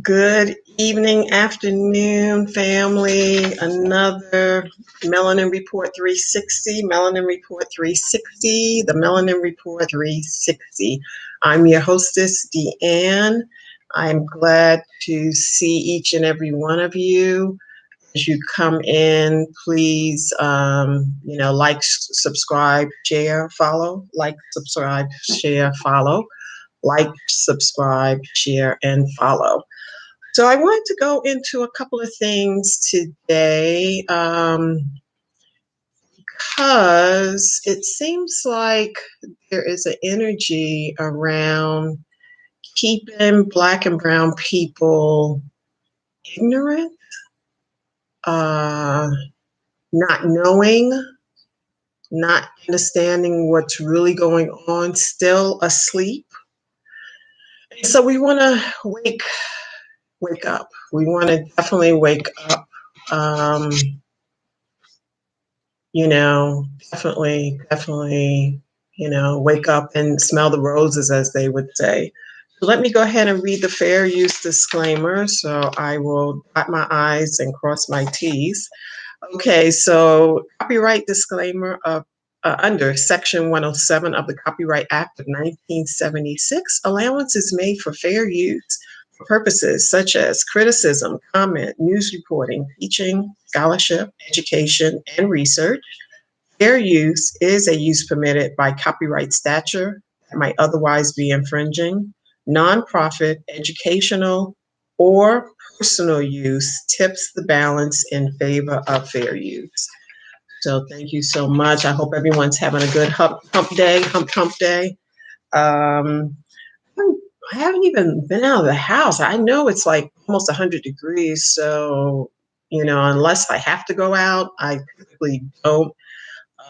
Good evening, afternoon, family. Another Melanin Report 360, Melanin Report 360, the Melanin Report 360. I'm your hostess, Deanne. I'm glad to see each and every one of you. As you come in, please, like, subscribe, share, follow, like, subscribe, share, follow, like, subscribe, share, and follow. So I wanted to go into a couple of things today because it seems like there is an energy around keeping Black and Brown people ignorant, uh, not knowing, not understanding what's really going on, still asleep. So we want to wake up. We want to definitely wake up. Um, definitely, wake up and smell the roses, as they would say. So let me go ahead and read the fair use disclaimer. So I will dot my I's and cross my T's. Okay, so copyright disclaimer of under Section 107 of the Copyright Act of 1976, allowance is made for fair use for purposes such as criticism, comment, news reporting, teaching, scholarship, education, and research. Fair use is a use permitted by copyright statute that might otherwise be infringing. Nonprofit, educational, or personal use tips the balance in favor of fair use. So thank you so much. I hope everyone's having a good hump day. Um, I haven't even been out of the house. I know it's like almost 100 degrees. So, unless I have to go out, I typically don't.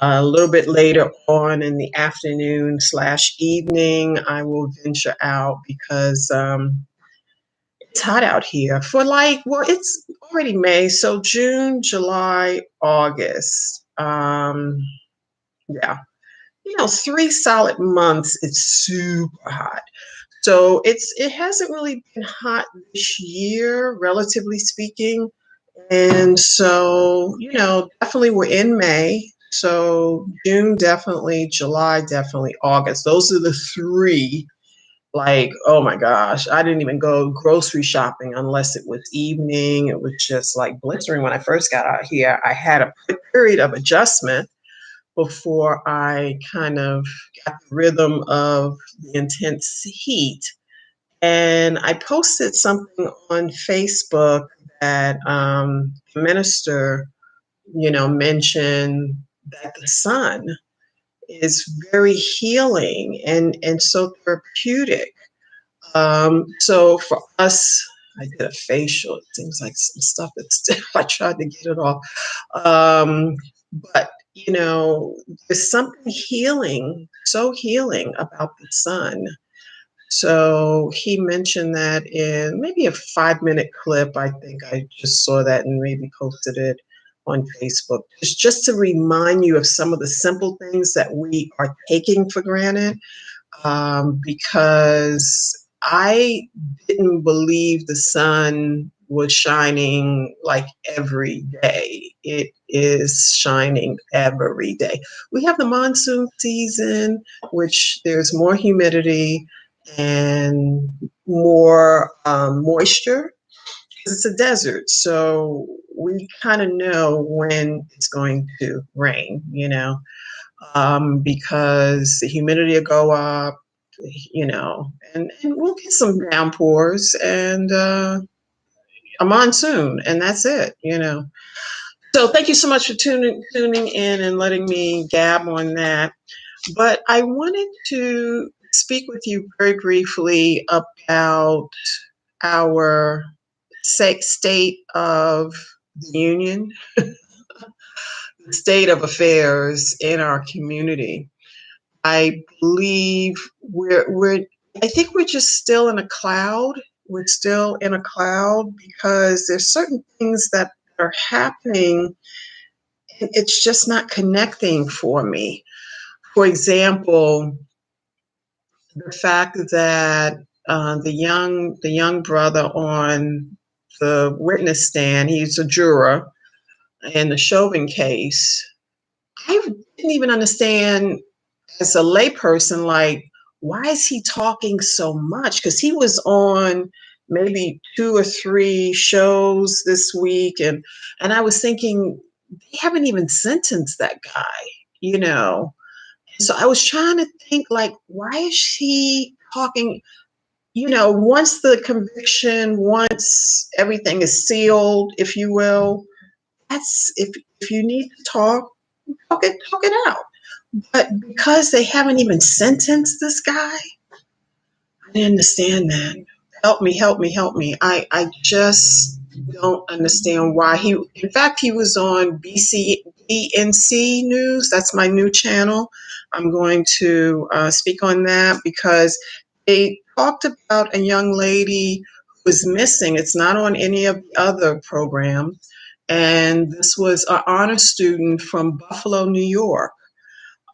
A little bit later on in the afternoon/evening, I will venture out because it's hot out here for it's already May, so June, July, August. Yeah, 3 solid months. It's super hot. So it hasn't really been hot this year, relatively speaking. And so, definitely we're in May. So June, definitely, July, definitely, August. Those are the three. Like, oh my gosh, I didn't even go grocery shopping unless it was evening. It was just like blistering when I first got out here. I had a period of adjustment before I kind of got the rhythm of the intense heat. And I posted something on Facebook that the minister, mentioned that the sun is very healing and so therapeutic. So for us, I did a facial. It seems like some stuff that's I tried to get it off. But there's something healing, so healing about the sun. So he mentioned that in maybe a 5-minute clip. I think I just saw that and maybe posted it on Facebook. It's just to remind you of some of the simple things that we are taking for granted, because I didn't believe the sun was shining like every day. It is shining every day. We have the monsoon season, which there's more humidity and more moisture because it's a desert. So we kind of know when it's going to rain, because the humidity will go up, and we'll get some downpours and a monsoon, and that's it. So thank you so much for tuning in and letting me gab on that. But I wanted to speak with you very briefly about our state of the union, the state of affairs in our community. I believe I think we're just still in a cloud. We're still in a cloud because there's certain things that are happening and it's just not connecting for me. For example, the fact that the young brother on the witness stand. He's a juror in the Chauvin case. I didn't even understand as a layperson, like, why is he talking so much? Because he was on maybe two or three shows this week, and I was thinking they haven't even sentenced that guy, you know. So I was trying to think, like, why is he talking? Once the conviction, once everything is sealed, if you will, that's if you need to talk it out. But because they haven't even sentenced this guy, I didn't understand that. Help me, help me, help me. I just don't understand why he. In fact, he was on BNC News. That's my new channel. I'm going to speak on that because they talked about a young lady who was missing. It's not on any of the other programs. And this was an honor student from Buffalo, New York.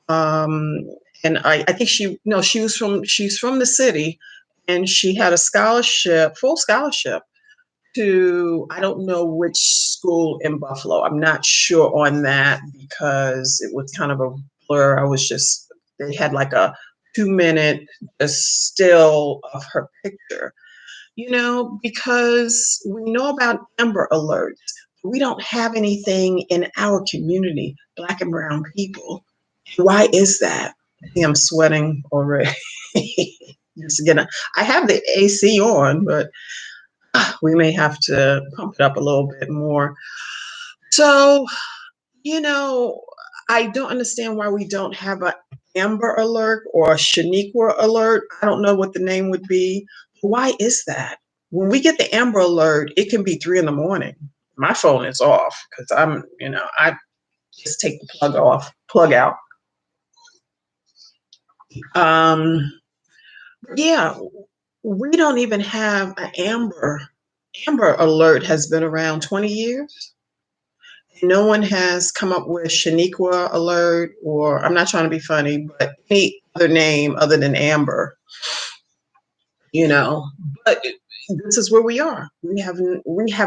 Um, and I think she's from the city, and she had a scholarship, full scholarship to, I don't know which school in Buffalo. I'm not sure on that because it was kind of a blur. They had like a 2 minute still of her picture, because we know about Amber Alerts. We don't have anything in our community, Black and brown people. Why is that? See, I'm sweating already. Just gonna, I have the AC on, but we may have to pump it up a little bit more. So, you know, I don't understand why we don't have an Amber Alert or a Shaniqua Alert. I don't know what the name would be. Why is that? When we get the Amber Alert, it can be 3 in the morning. My phone is off because I just take the plug out. Um, yeah, we don't even have an Amber. Amber Alert has been around 20 years. No one has come up with Shaniqua Alert, or I'm not trying to be funny, but any other name other than Amber, you know. But this is where we are. We have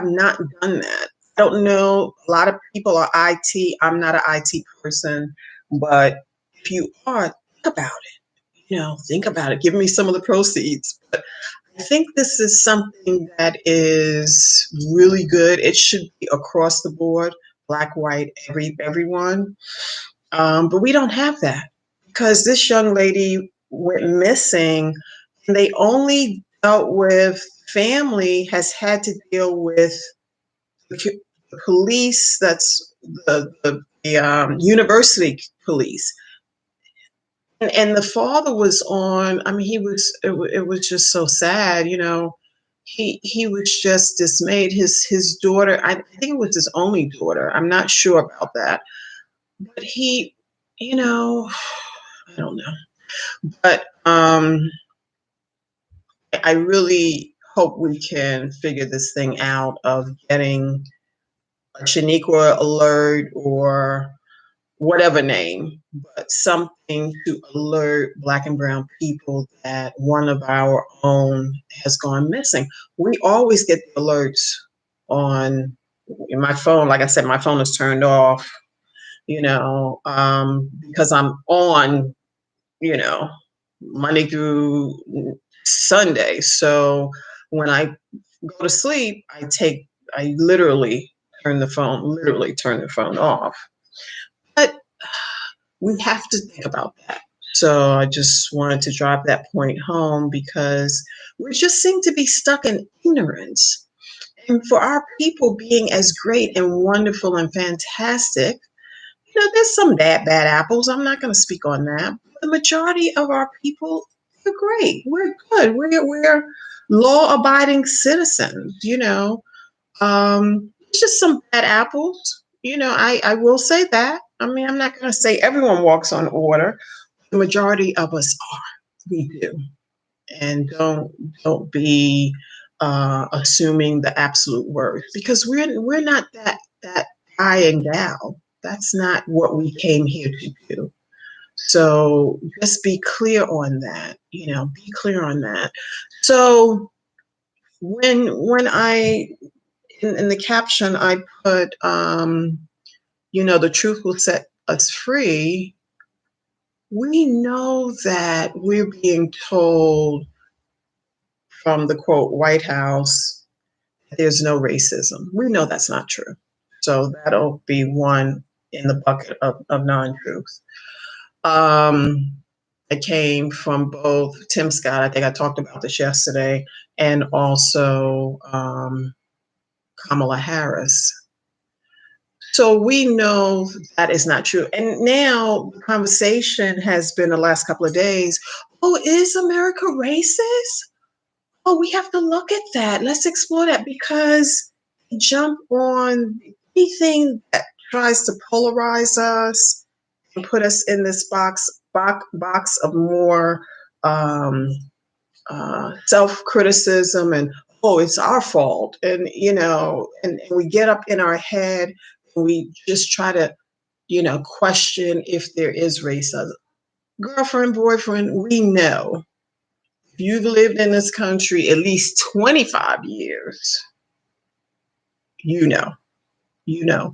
not done that. I don't know. A lot of people are IT. I'm not an IT person, but if you are, think about it. Think about it. Give me some of the proceeds. But I think this is something that is really good. It should be across the board, black, white, everyone. But we don't have that because this young lady went missing, and they only dealt with family has had to deal with the police. That's the university police. And the father was on. I mean, it was just so sad. He was just dismayed. His daughter, I think it was his only daughter. I'm not sure about that, but you know, I don't know. But I really hope we can figure this thing out of getting a Shaniqua alert or whatever name, but something to alert Black and brown people that one of our own has gone missing. We always get the alerts on my phone. Like I said, my phone is turned off, because I'm on, you know, Monday through Sunday. So when I go to sleep, I literally turn the phone off. But we have to think about that. So I just wanted to drive that point home because we just seem to be stuck in ignorance. And for our people being as great and wonderful and fantastic, there's some bad apples. I'm not going to speak on that. The majority of our people are great. We're good. We're law-abiding citizens. It's just some bad apples. I will say that. I mean, I'm not going to say everyone walks on order. The majority of us are. We do, and don't be assuming the absolute worth because we're not that guy and gal. That's not what we came here to do. So just be clear on that, be clear on that. So when I in the caption I put the truth will set us free, we know that we're being told from the quote White House there's no racism. We know that's not true. So that'll be one in the bucket of non-truth. It came from both Tim Scott, I think I talked about this yesterday, and also Kamala Harris. So we know that is not true. And now the conversation has been the last couple of days, oh, is America racist? Oh, we have to look at that. Let's explore that, because jump on anything that tries to polarize us and put us in this box of more um, self-criticism and, oh, it's our fault, and and we get up in our head and we just try to question if there is racism. Girlfriend, boyfriend, we know if you've lived in this country at least 25 years, you know. You know.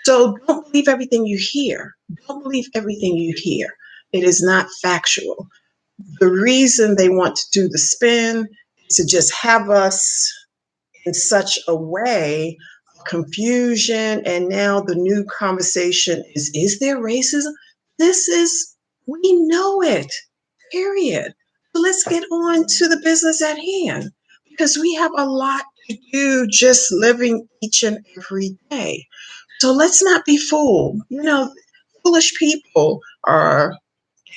So don't believe everything you hear. Don't believe everything you hear. It is not factual. The reason they want to do the spin is to just have us in such a way of confusion. And now the new conversation is there racism? This is, we know it, period. So let's get on to the business at hand, because we have a lot to do just living each and every day. So let's not be fooled. Foolish people are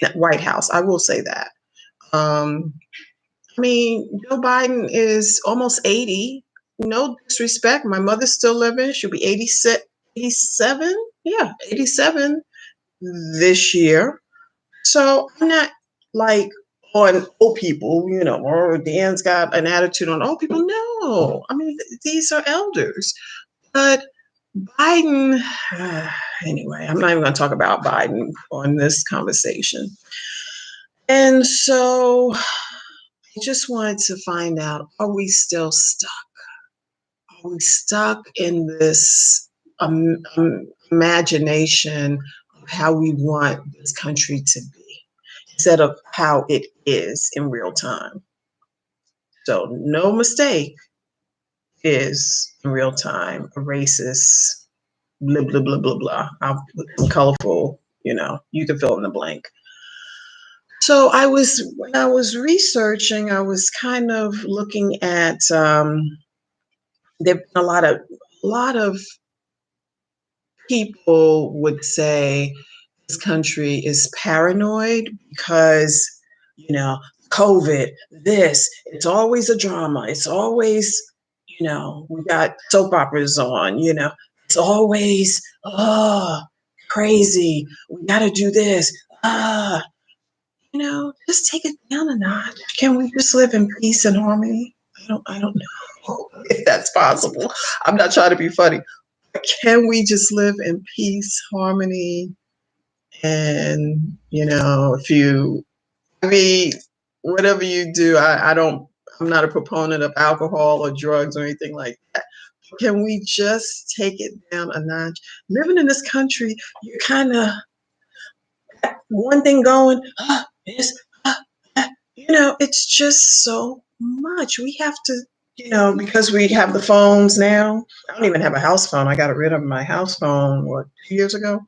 in the White House. I will say that. Um, I mean, Joe Biden is almost 80. No disrespect. My mother's still living. She'll be 86, 87. Yeah, 87 this year. So I'm not like on old people, or Dan's got an attitude on old people. No, I mean, these are elders. But Biden, anyway, I'm not even going to talk about Biden on this conversation. And so I just wanted to find out, are we still stuck? Are we stuck in this imagination of how we want this country to be instead of how it is in real time? So no mistake is in real time a racist, blah, blah, blah, blah, blah. I'll put some colorful, you can fill in the blank. So when I was researching, I was kind of looking at, there've been a lot of people would say this country is paranoid because, you know, COVID, it's always a drama. It's always, we got soap operas on, it's always, crazy. We got to do this. Just take it down a notch. Can we just live in peace and harmony? I don't know if that's possible. I'm not trying to be funny. Can we just live in peace, harmony, and if you, I mean, whatever you do, I'm not a proponent of alcohol or drugs or anything like that. Can we just take it down a notch? Living in this country, you kind of one thing going, this, it's just so much. We have to, because we have the phones now. I don't even have a house phone. I got rid of my house phone, 2 years ago?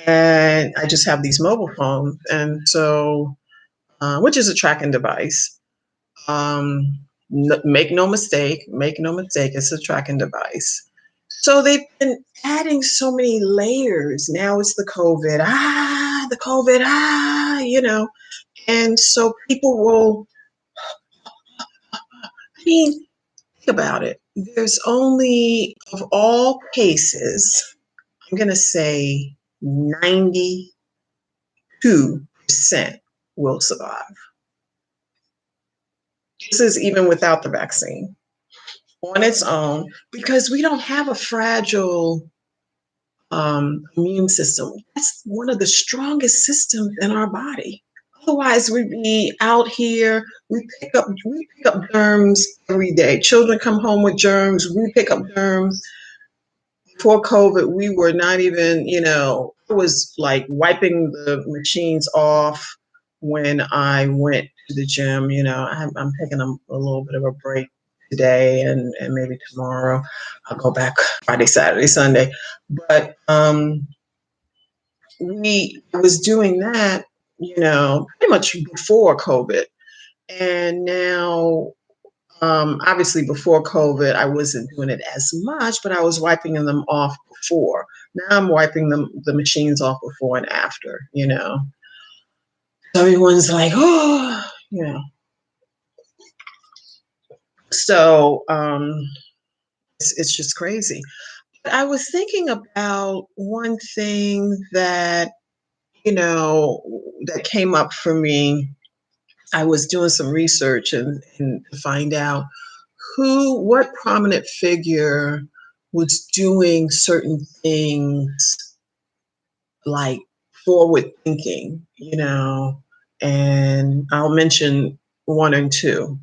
And I just have these mobile phones. And so, which is a tracking device. Make no mistake, it's a tracking device. So they've been adding so many layers. Now it's the COVID, and so people will, I mean, think about it. There's only, of all cases, I'm going to say 92% will survive. This is even without the vaccine on its own, because we don't have a fragile immune system. That's one of the strongest systems in our body. Otherwise, we'd be out here. We pick up germs every day. Children come home with germs. We pick up germs. Before COVID, we were not even, I was like wiping the machines off when I went to the gym. I'm taking a little bit of a break today and maybe tomorrow. I'll go back Friday, Saturday, Sunday. But we was doing that, pretty much before COVID. And now, obviously before COVID, I wasn't doing it as much, but I was wiping them off before. Now I'm wiping the machines off before and after. So everyone's like, oh, so it's just crazy. But I was thinking about one thing that came up for me. I was doing some research and to find out what prominent figure was doing certain things like forward thinking, and I'll mention one and two.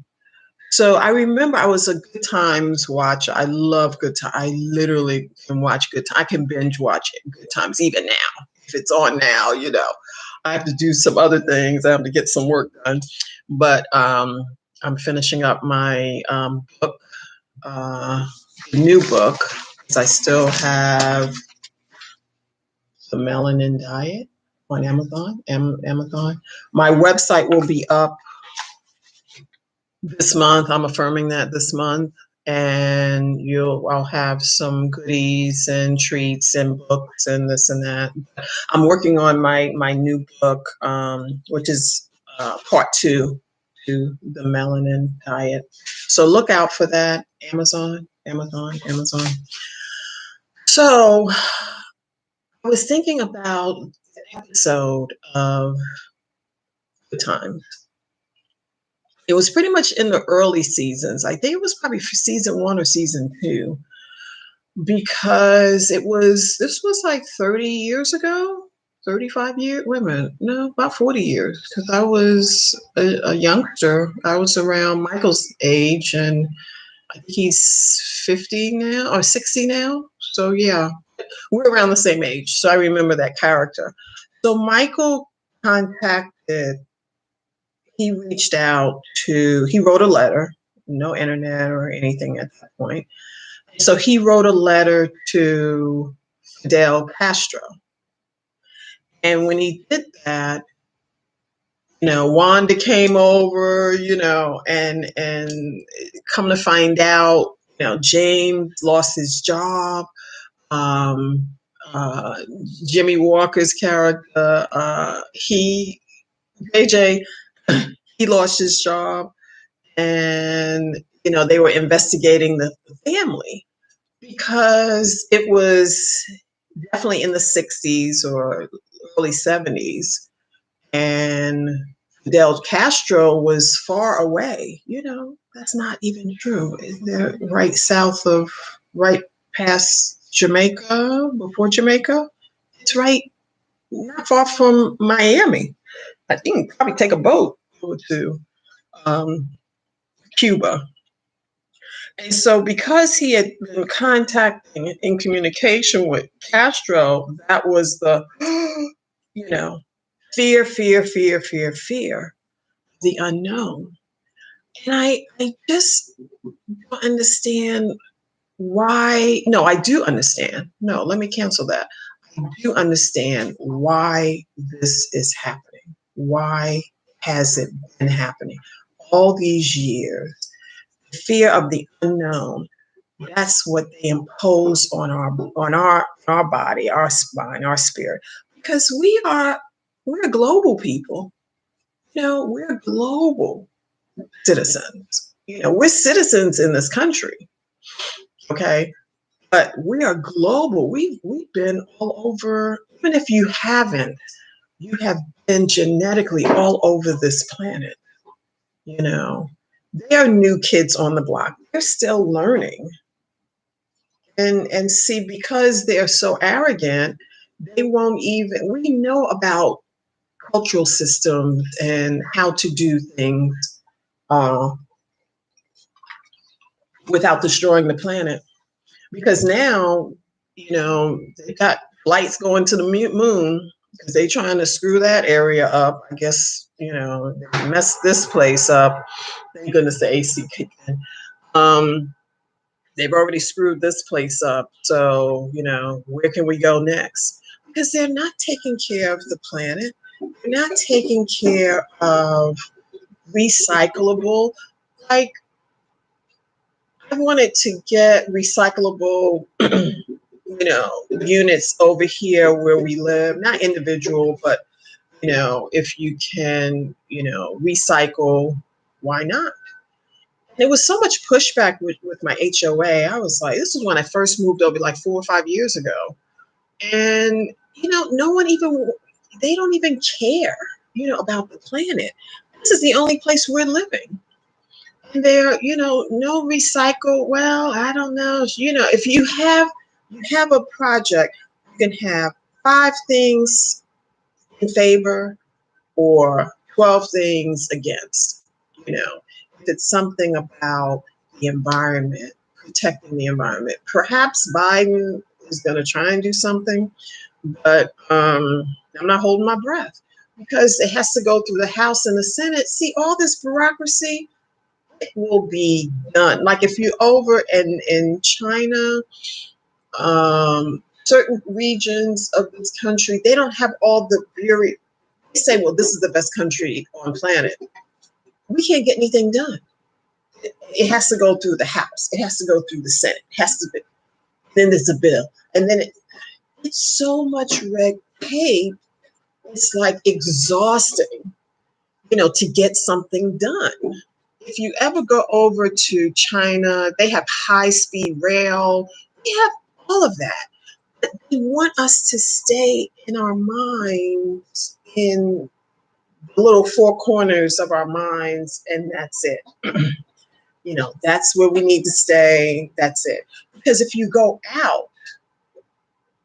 So I remember I was a Good Times watcher. I love Good Times. I literally can watch Good Times. I can binge watch it, Good Times even now. If it's on now. I have to do some other things. I have to get some work done. But I'm finishing up my book, new book, because I still have The Melanin Diet on Amazon. Amazon. My website will be up this month. I'm affirming that this month, and I'll have some goodies and treats and books and this and that. I'm working on my new book, which is part two to The Melanin Diet. So look out for that. Amazon. So I was thinking about an episode of The Times. It was pretty much in the early seasons. I think it was probably season 1 or season 2, because this was like 30 years ago, 35 years. Wait a minute, no, about 40 years, because I was a youngster. I was around Michael's age, and I think he's 50 now or 60 now. So yeah, we're around the same age. So I remember that character. So Michael contacted he reached out he wrote a letter, no internet or anything at that point. So he wrote a letter to Fidel Castro. And when he did that, Wanda came over, and come to find out, James lost his job. Um, uh, Jimmy Walker's character, JJ, he lost his job. And they were investigating the family, because it was definitely in the 60s or early 70s, and Fidel Castro was far away. That's not even true. They're right past Jamaica, before Jamaica. It's right not far from Miami. I think you can probably take a boat over to Cuba. And so, because he had been contacting in communication with Castro, that was the, fear, the unknown. And I just don't understand why. No, I do understand. No, let me cancel that. I do understand why this is happening. Why has it been happening all these years? The fear of the unknown. That's what they impose on our body, our spine, our spirit, because we're global people. We're global citizens. We're citizens in this country, okay? But we are global. We've been all over. Even if you haven't, you have been genetically all over this planet. They are new kids on the block. They're still learning. and see, because they're so arrogant, they won't even, we know about cultural systems and how to do things uh, without destroying the planet. Because now, they got flights going to the moon because they trying to screw that area up. I guess, they messed this place up. Thank goodness the AC kicked in. They've already screwed this place up. So, where can we go next? Because they're not taking care of the planet. They're not taking care of recyclable. Like, I wanted to get recyclable, units over here where we live, not individual, but, if you can, recycle, why not? There was so much pushback with my HOA. I was like, this is when I first moved over like 4 or 5 years ago. And, no one even, they don't even care, about the planet. This is the only place we're living. And there, no recycle. Well, I don't know. If you have a project, you can have 5 things in favor or 12 things against. If it's something about the environment, protecting the environment, perhaps Biden is going to try and do something, but I'm not holding my breath because it has to go through the House and the Senate. See, all this bureaucracy, it will be done. Like if you're over in China, certain regions of this country, they don't have all the very, they say, well, this is the best country on planet. We can't get anything done. It has to go through the House. It has to go through the Senate. It has to be. Then there's a bill. And then it's so much red tape. It's like exhausting, to get something done. If you ever go over to China, they have high-speed rail. They have all of that. But they want us to stay in our minds, in the little four corners of our minds, and that's it. That's where we need to stay. That's it. Because if you go out,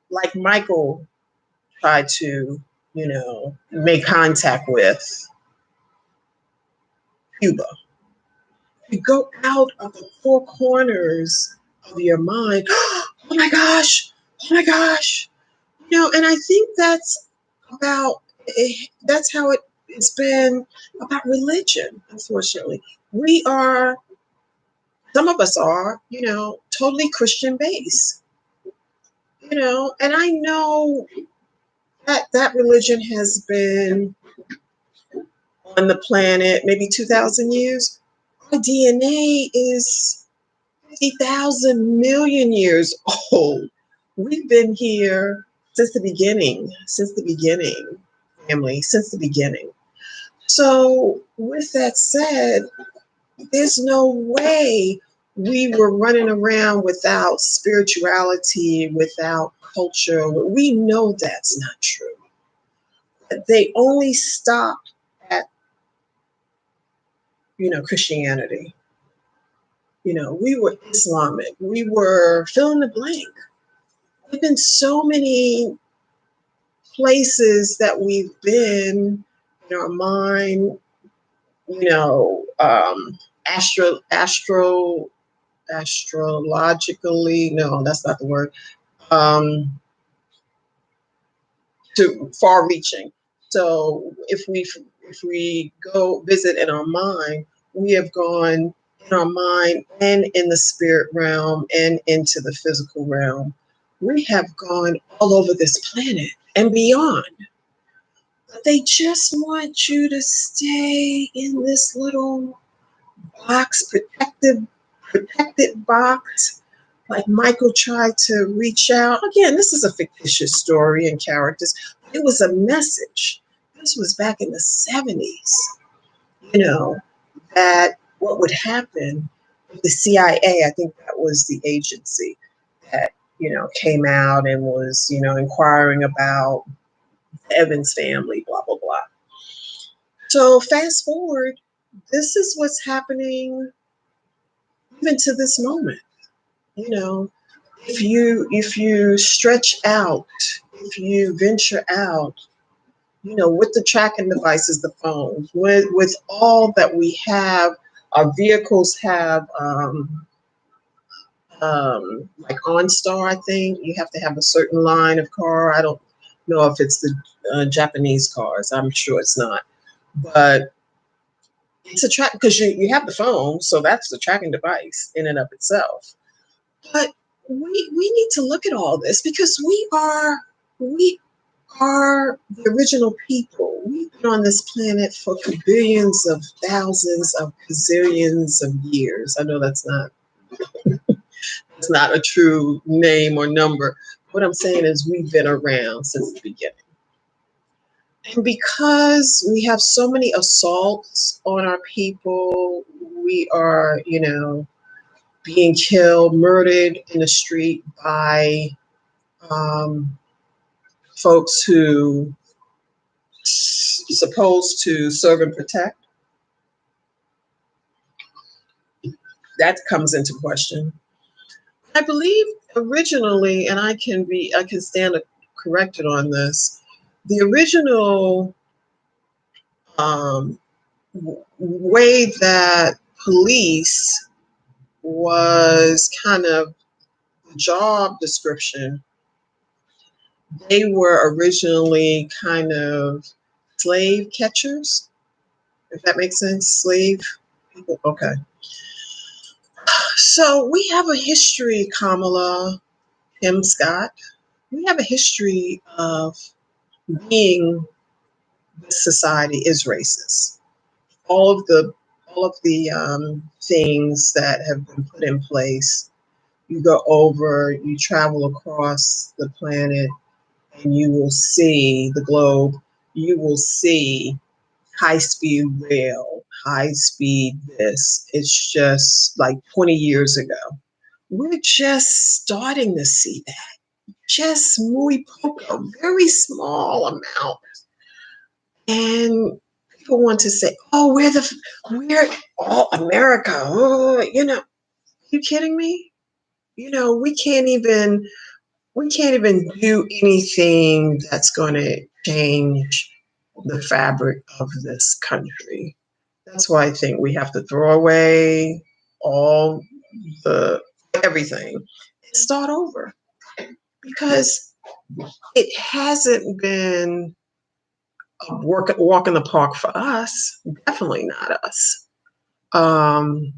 like Michael tried to, make contact with Cuba, you go out of the four corners of your mind, oh my gosh, oh my gosh. And I think about, that's how it's been about religion, unfortunately. We are, some of us are, totally Christian based, and I know that religion has been on the planet maybe 2,000 years. Our DNA is 50,000 million years old. We've been here since the beginning, family, since the beginning. So, with that said, there's no way we were running around without spirituality, without culture. We know that's not true. They only stopped at, Christianity. We were Islamic. We were fill in the blank. There've been so many places that we've been in our mind, astrologically, no, that's not the word, to far reaching. So if we go visit in our mind, we have gone in our mind and in the spirit realm and into the physical realm. We have gone all over this planet and beyond. But they just want you to stay in this little box, protected box. Like Michael tried to reach out. Again, this is a fictitious story and characters. It was a message. This was back in the 70s, that what would happen if the CIA, I think that was the agency that, came out and was, inquiring about the Evans family, blah, blah, blah. So fast forward, this is what's happening even to this moment. You know, if you stretch out, if you venture out, with the tracking devices, the phones, with all that we have, our vehicles have, like OnStar, I think you have to have a certain line of car. I don't know if it's the Japanese cars. I'm sure it's not, but it's a track because you have the phone, so that's the tracking device in and of itself. But we need to look at all this because we are the original people. We've been on this planet for billions of thousands of gazillions of years. I know that's not a true name or number. What I'm saying is we've been around since the beginning. And because we have so many assaults on our people, we are, being killed, murdered in the street by um, folks who supposed to serve and protect. That comes into question. I believe originally, and I can stand corrected on this. The original way that police was kind of the job description, they were originally kind of slave catchers, if that makes sense. Slave people. Okay. So we have a history, Kamala M. Scott. We have a history of being this society is racist. All of the things that have been put in place. You go over, you travel across the planet, and you will see the globe. You will see high speed rail, high speed this. It's just like 20 years ago. We're just starting to see that. Just muy poco, very small amount. And people want to say, "Oh, we're all America." Oh, you kidding me? We can't even do anything that's going to change the fabric of this country. That's why I think we have to throw away all the everything and start over because it hasn't been a walk in the park for us. Definitely not us. Um,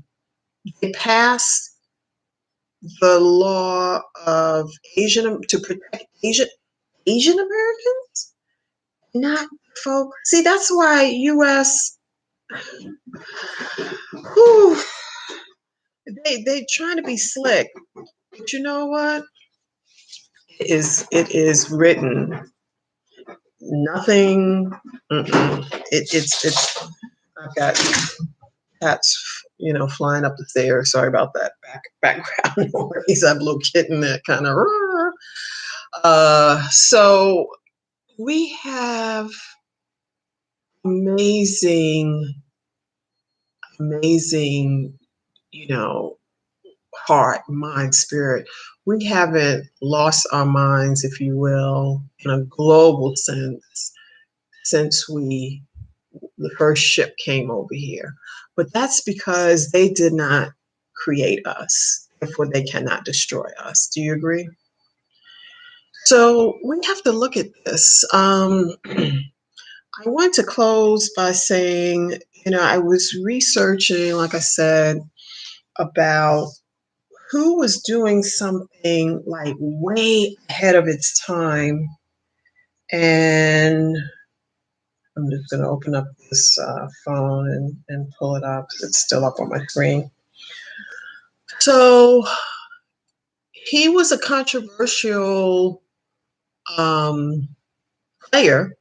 they passed the law of Asian to protect Asian Americans, not folks. See, that's why U.S. Whew, they trying to be slick, but you know what? It is written. Nothing. It's. I've got cats, flying up the stairs. Sorry about that background noise. I have a little kitten that kind of. So we have amazing, amazing, you know, heart, mind, spirit. We haven't lost our minds, if you will, in a global sense since the first ship came over here. But that's because they did not create us, therefore they cannot destroy us. Do you agree? So we have to look at this. I want to close by saying, I was researching, like I said, about who was doing something like way ahead of its time. And I'm just going to open up this phone and pull it up. It's still up on my screen. So he was a controversial um, player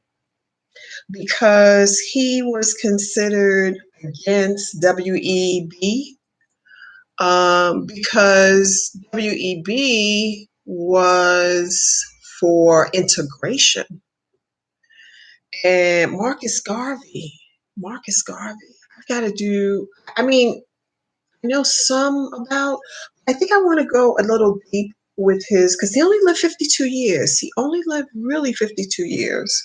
because he was considered against WEB, because WEB was for integration. And Marcus Garvey, I've got to do, I mean, I know some about, I think I want to go a little deep with his, because he only lived 52 years. He only lived really 52 years.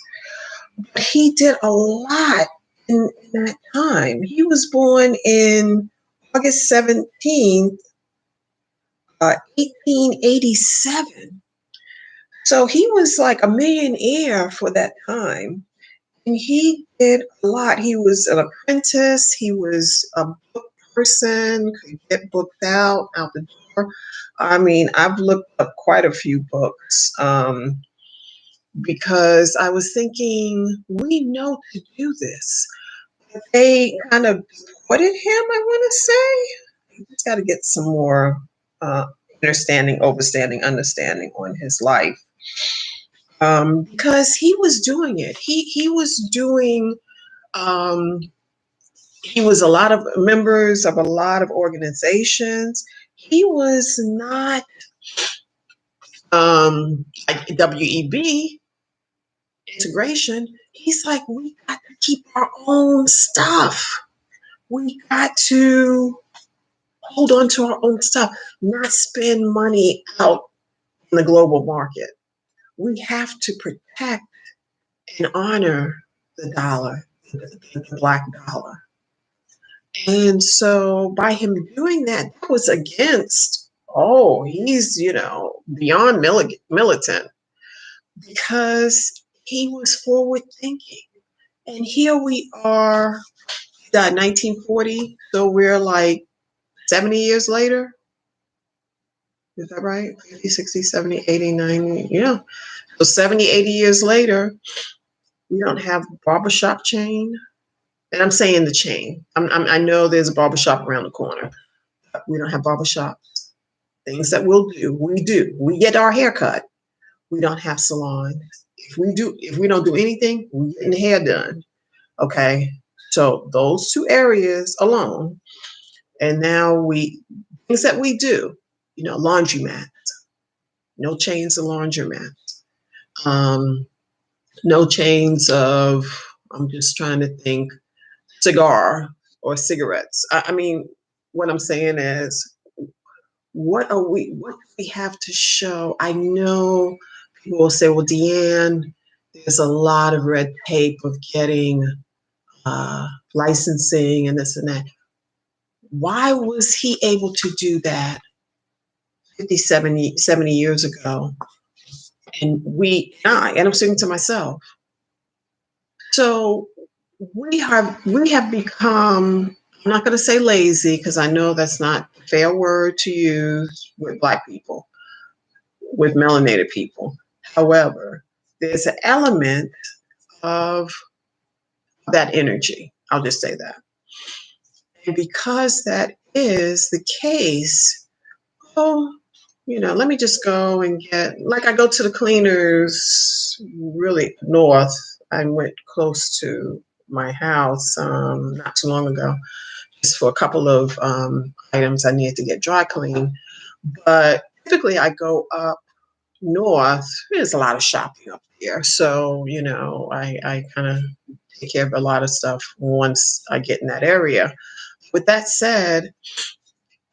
But he did a lot in that time. He was born in August 17th, 1887. So he was like a millionaire for that time. And he did a lot. He was an apprentice. He was a book person, could get books out the door. I mean, I've looked up quite a few books because I was thinking, we know to do this. They kind of deported him, I want to say. He's got to get some more uh, understanding on his life. Because he was doing it. He was doing um, he was a lot of members of a lot of organizations. He was not like WEB integration. He's like, we got to keep our own stuff. We got to hold on to our own stuff, not spend money out in the global market. We have to protect and honor the dollar, the black dollar. And so by him doing that, that was against, oh, he's, beyond militant because he was forward thinking. And here we are, he died 1940, so we're like 70 years later. Is that right? 50, 60, 70, 80, 90. Yeah. So 70, 80 years later, we don't have barbershop chain. And I'm saying the chain. I know there's a barbershop around the corner. We don't have barbershops. Things that we'll do, we do. We get our hair cut. We don't have salons. If we don't do anything, we get the hair done. Okay. So those two areas alone. And now things that we do, laundromat. No chains of laundromat. No chains of, I'm just trying to think, cigar or cigarettes. I mean, what I'm saying is, what do we have to show? I know people will say, well, Deanne, there's a lot of red tape of getting licensing and this and that. Why was he able to do that 50, 70 years ago? And I'm saying to myself, so we have become, I'm not going to say lazy because I know that's not a fair word to use with Black people, with melanated people. However, there's an element of that energy. I'll just say that. And because that is the case, oh, let me just go and like I go to the cleaners really north. I went close to my house not too long ago, just for a couple of items I needed to get dry cleaned. But typically I go up north. There's a lot of shopping up there. So, I kind of take care of a lot of stuff once I get in that area. With that said,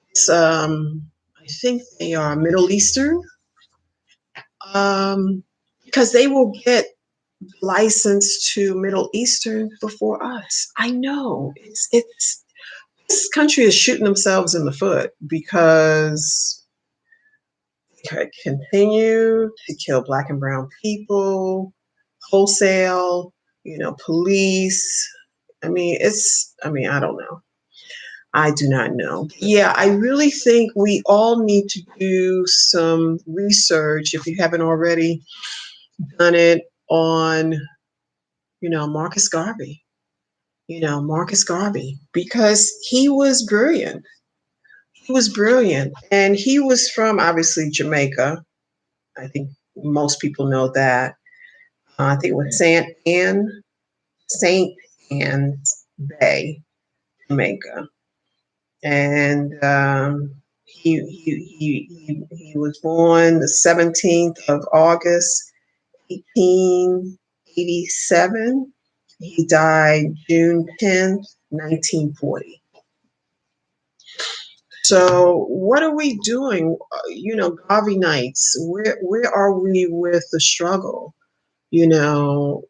it's I think they are Middle Eastern, because they will get licensed to Middle Eastern before us. I know it's this country is shooting themselves in the foot because they continue to kill Black and brown people, wholesale, police. I mean, I don't know. I do not know. Yeah, I really think we all need to do some research, if you haven't already done it, on, Marcus Garvey. Marcus Garvey, because he was brilliant. He was brilliant. And he was from, obviously, Jamaica. I think most people know that. I think it was Saint Anne's Bay, Jamaica. And he was born the 17th of August, 1887. He died June 10th, 1940. So what are we doing? Garvey Nights. Where are we with the struggle? You know,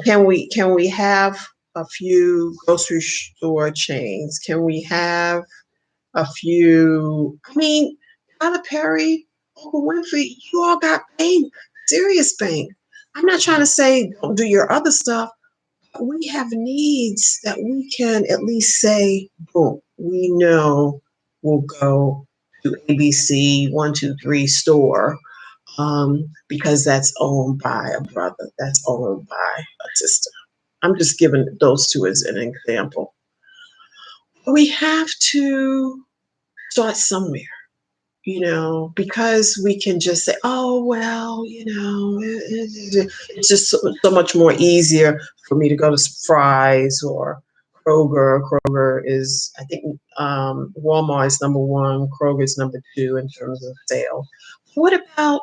can we have a few grocery store chains? Can we have a few? I mean, Tyler Perry, Uncle Winfrey, you all got bank, serious bank. I'm not trying to say don't do your other stuff. We have needs that we can at least say, boom, we know we'll go to ABC 123 store because that's owned by a brother, that's owned by a sister. I'm just giving those two as an example. We have to start somewhere, because we can just say, oh, well, it's just so much more easier for me to go to Fry's or Kroger. Kroger is, I think, Walmart is number one, Kroger is number two in terms of sale. What about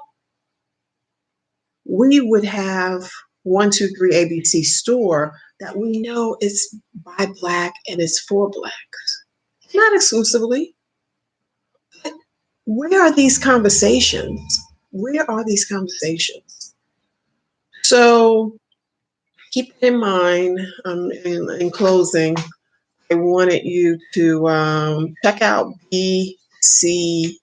we would have 123 ABC store that we know is by Black and it's for Blacks, not exclusively. Where are these conversations? Where are these conversations? So keep in mind, in closing, I wanted you to check out BCN,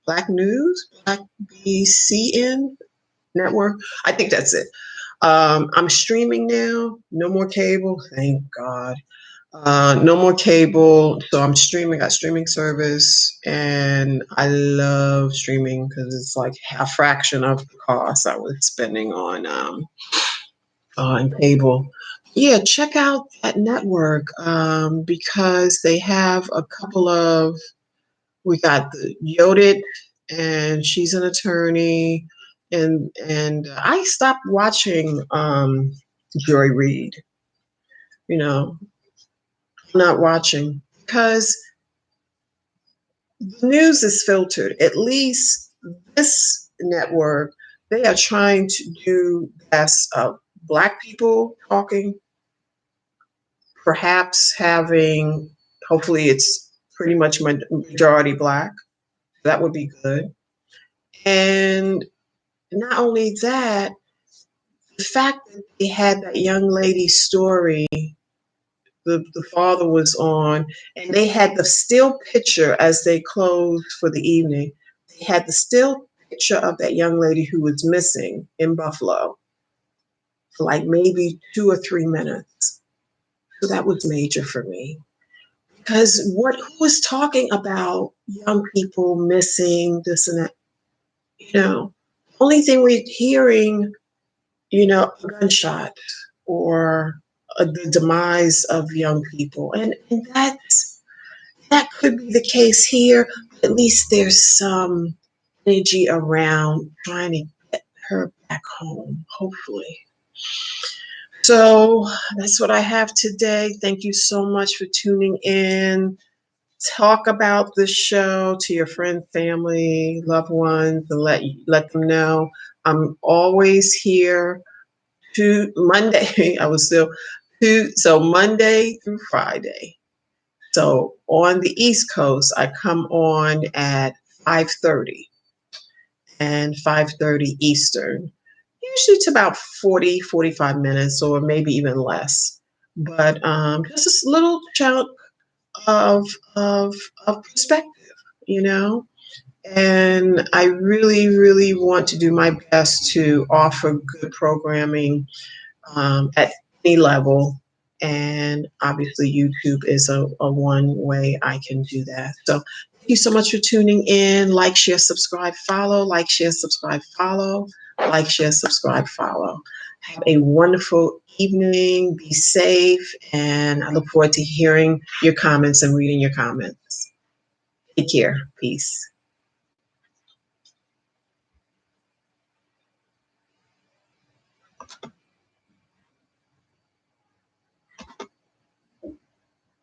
Black News, Black BCN Network. I think that's it. I'm streaming now. No more cable. Thank God. No more cable. So I'm streaming, got streaming service, and I love streaming because it's like a fraction of the cost I was spending on cable. Yeah, check out that network because they have a couple of. We got the Yodit, and she's an attorney, and I stopped watching Joy Reid. You know, not watching because the news is filtered. At least this network, they are trying to do best of Black people talking, perhaps having, hopefully it's pretty much majority Black. That would be good. And not only that, the fact that they had that young lady's story, the father was on, and they had the still picture as they closed for the evening. They had the still picture of that young lady who was missing in Buffalo for like maybe 2 or 3 minutes. So that was major for me. Because who was talking about young people missing this and that? Only thing we're hearing, a gunshot or the demise of young people. And that could be the case here. At least there's some energy around trying to get her back home, hopefully. So that's what I have today. Thank you so much for tuning in. Talk about this show to your friends, family, loved ones, and let them know I'm always here to Monday. I was still so Monday through Friday. So on the East Coast, I come on at 5:30 and 5:30 Eastern. Usually it's about 40, 45 minutes or maybe even less. But just a little chunk of, of, of perspective, you know? And I really, really want to do my best to offer good programming at any level. And obviously, YouTube is a one way I can do that. So, thank you so much for tuning in. Like, share, subscribe, follow. Like, share, subscribe, follow. Like, share, subscribe, follow. Have a wonderful evening. Be safe. And I look forward to hearing your comments and reading your comments. Take care. Peace.